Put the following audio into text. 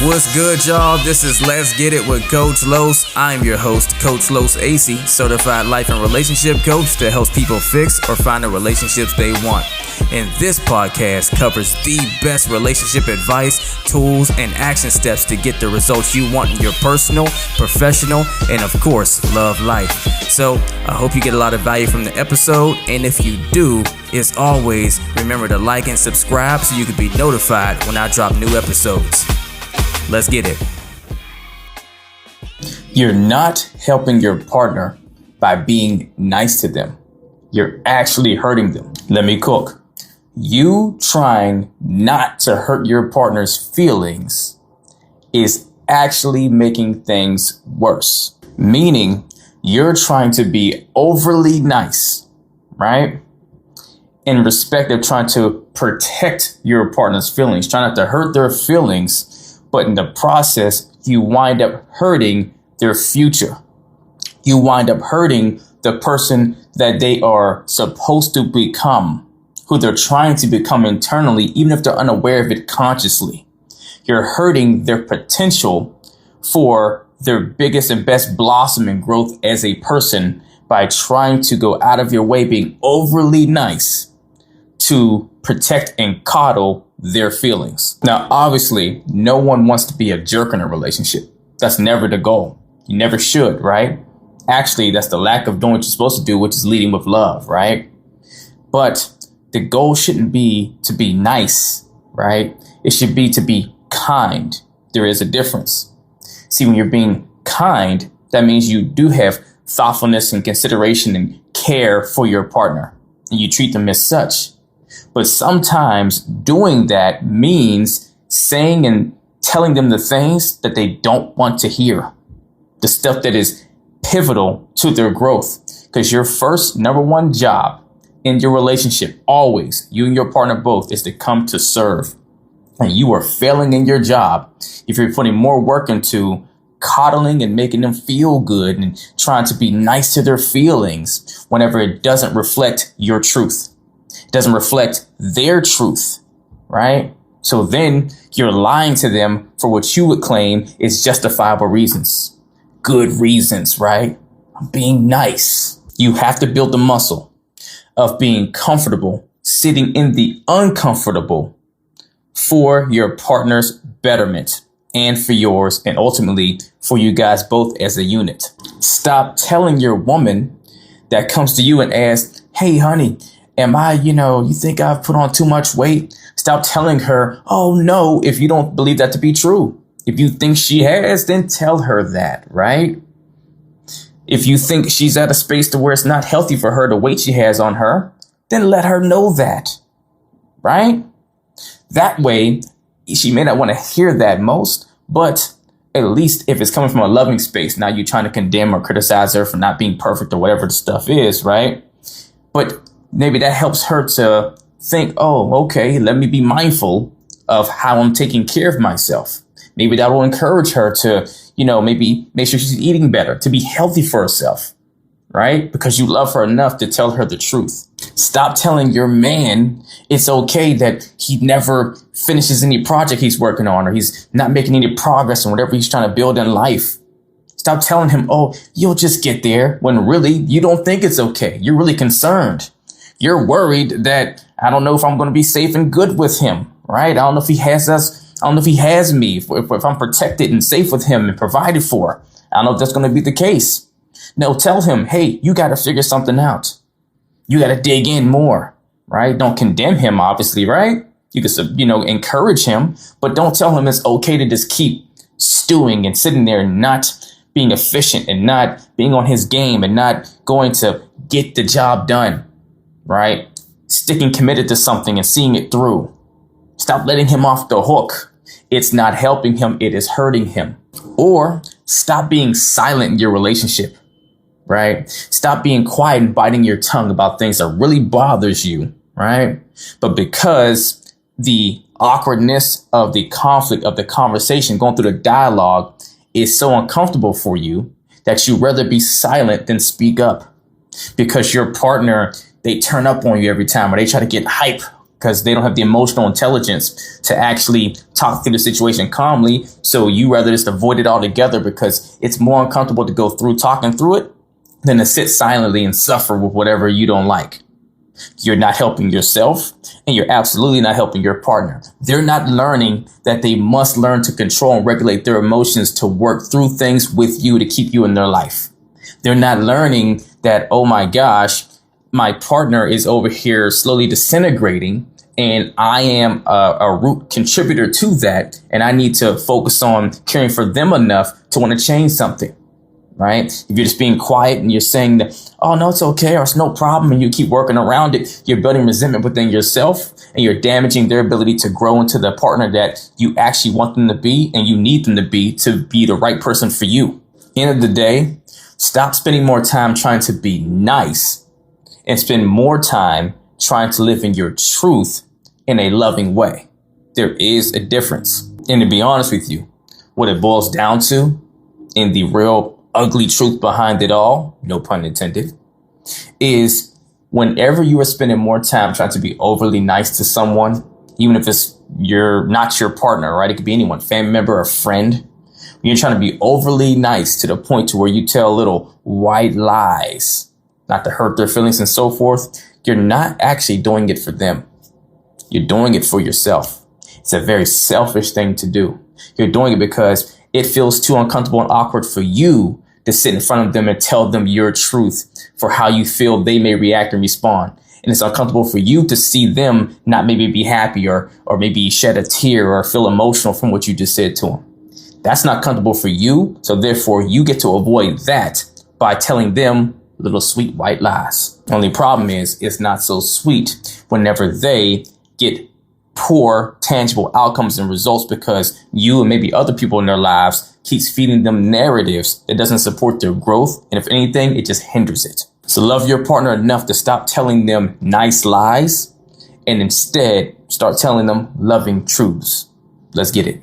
What's good, y'all? This is Let's Get It with Coach Los. I'm your host, Coach Los AC, certified life and relationship coach that helps people fix or find the relationships they want. And this podcast covers the best relationship advice, tools, and action steps to get the results you want in your personal, professional, and of course, love life. So I hope you get a lot of value from the episode. And if you do, as always, remember to like and subscribe so you can be notified when I drop new episodes. Let's get it. You're not helping your partner by being nice to them. You're actually hurting them. Let me cook. You trying not to hurt your partner's feelings is actually making things worse. Meaning you're trying to be overly nice, right? In respect of trying to protect your partner's feelings, trying not to hurt their feelings. But in the process, you wind up hurting their future. You wind up hurting the person that they are supposed to become, who they're trying to become internally, even if they're unaware of it consciously. You're hurting their potential for their biggest and best blossom and growth as a person by trying to go out of your way, being overly nice to protect and coddle their feelings. Now, obviously, no one wants to be a jerk in a relationship. That's never the goal. You never should, right? Actually, that's the lack of doing what you're supposed to do, which is leading with love, right? But the goal shouldn't be to be nice, right? It should be to be kind. There is a difference. See, when you're being kind, that means you do have thoughtfulness and consideration and care for your partner, and you treat them as such. But sometimes doing that means saying and telling them the things that they don't want to hear, the stuff that is pivotal to their growth. Because your first number one job in your relationship, always, you and your partner both, is to come to serve. And you are failing in your job if you're putting more work into coddling and making them feel good and trying to be nice to their feelings whenever it doesn't reflect your truth. It doesn't reflect their truth, right? So then you're lying to them for what you would claim is justifiable reasons. Good reasons, right? I'm being nice. You have to build the muscle of being comfortable, sitting in the uncomfortable for your partner's betterment and for yours, and ultimately for you guys both as a unit. Stop telling your woman that comes to you and asks, hey, honey, am I, you think I've put on too much weight? Stop telling her, oh, no, if you don't believe that to be true. If you think she has, then tell her that, right? If you think she's at a space to where it's not healthy for her, the weight she has on her, then let her know that, right? That way, she may not want to hear that most, but at least if it's coming from a loving space, not you trying to condemn or criticize her for not being perfect or whatever the stuff is, right? But maybe that helps her to think, oh, okay, let me be mindful of how I'm taking care of myself. Maybe that will encourage her to, maybe make sure she's eating better, to be healthy for herself, right? Because you love her enough to tell her the truth. Stop telling your man it's okay that he never finishes any project he's working on, or he's not making any progress in whatever he's trying to build in life. Stop telling him, oh, you'll just get there, when really you don't think it's okay. You're really concerned. You're worried that I don't know if I'm going to be safe and good with him, right? I don't know if he has us. I don't know if he has me, if I'm protected and safe with him and provided for. I don't know if that's going to be the case. No, tell him, hey, you got to figure something out. You got to dig in more, right? Don't condemn him, obviously, right? You can, encourage him, but don't tell him it's okay to just keep stewing and sitting there and not being efficient and not being on his game and not going to get the job done, right? Sticking committed to something and seeing it through. Stop letting him off the hook. It's not helping him. It is hurting him. Or stop being silent in your relationship, right? Stop being quiet and biting your tongue about things that really bothers you, right? But because the awkwardness of the conflict of the conversation going through the dialogue is so uncomfortable for you that you'd rather be silent than speak up because your partner, they turn up on you every time, or they try to get hype because they don't have the emotional intelligence to actually talk through the situation calmly. So you rather just avoid it altogether because it's more uncomfortable to go through talking through it than to sit silently and suffer with whatever you don't like. You're not helping yourself, and you're absolutely not helping your partner. They're not learning that they must learn to control and regulate their emotions to work through things with you to keep you in their life. They're not learning that, oh my gosh, my partner is over here slowly disintegrating, and I am a root contributor to that, and I need to focus on caring for them enough to want to change something. Right? If you're just being quiet and you're saying that, oh, no, it's okay, or it's no problem, and you keep working around it, you're building resentment within yourself, and you're damaging their ability to grow into the partner that you actually want them to be and you need them to be the right person for you. End of the day, stop spending more time trying to be nice and spend more time trying to live in your truth in a loving way. There is a difference. And to be honest with you, what it boils down to in the real ugly truth behind it all, no pun intended, is whenever you are spending more time trying to be overly nice to someone, even if you're not your partner, right? It could be anyone, family member, a friend. You're trying to be overly nice to the point to where you tell little white lies, not to hurt their feelings and so forth. You're not actually doing it for them. You're doing it for yourself. It's a very selfish thing to do. You're doing it because it feels too uncomfortable and awkward for you to sit in front of them and tell them your truth for how you feel they may react and respond. And it's uncomfortable for you to see them not maybe be happy or maybe shed a tear or feel emotional from what you just said to them. That's not comfortable for you. So therefore, you get to avoid that by telling them little sweet white lies. Only problem is it's not so sweet whenever they get poor, tangible outcomes and results because you and maybe other people in their lives keeps feeding them narratives that doesn't support their growth. And if anything, it just hinders it. So love your partner enough to stop telling them nice lies and instead start telling them loving truths. Let's get it.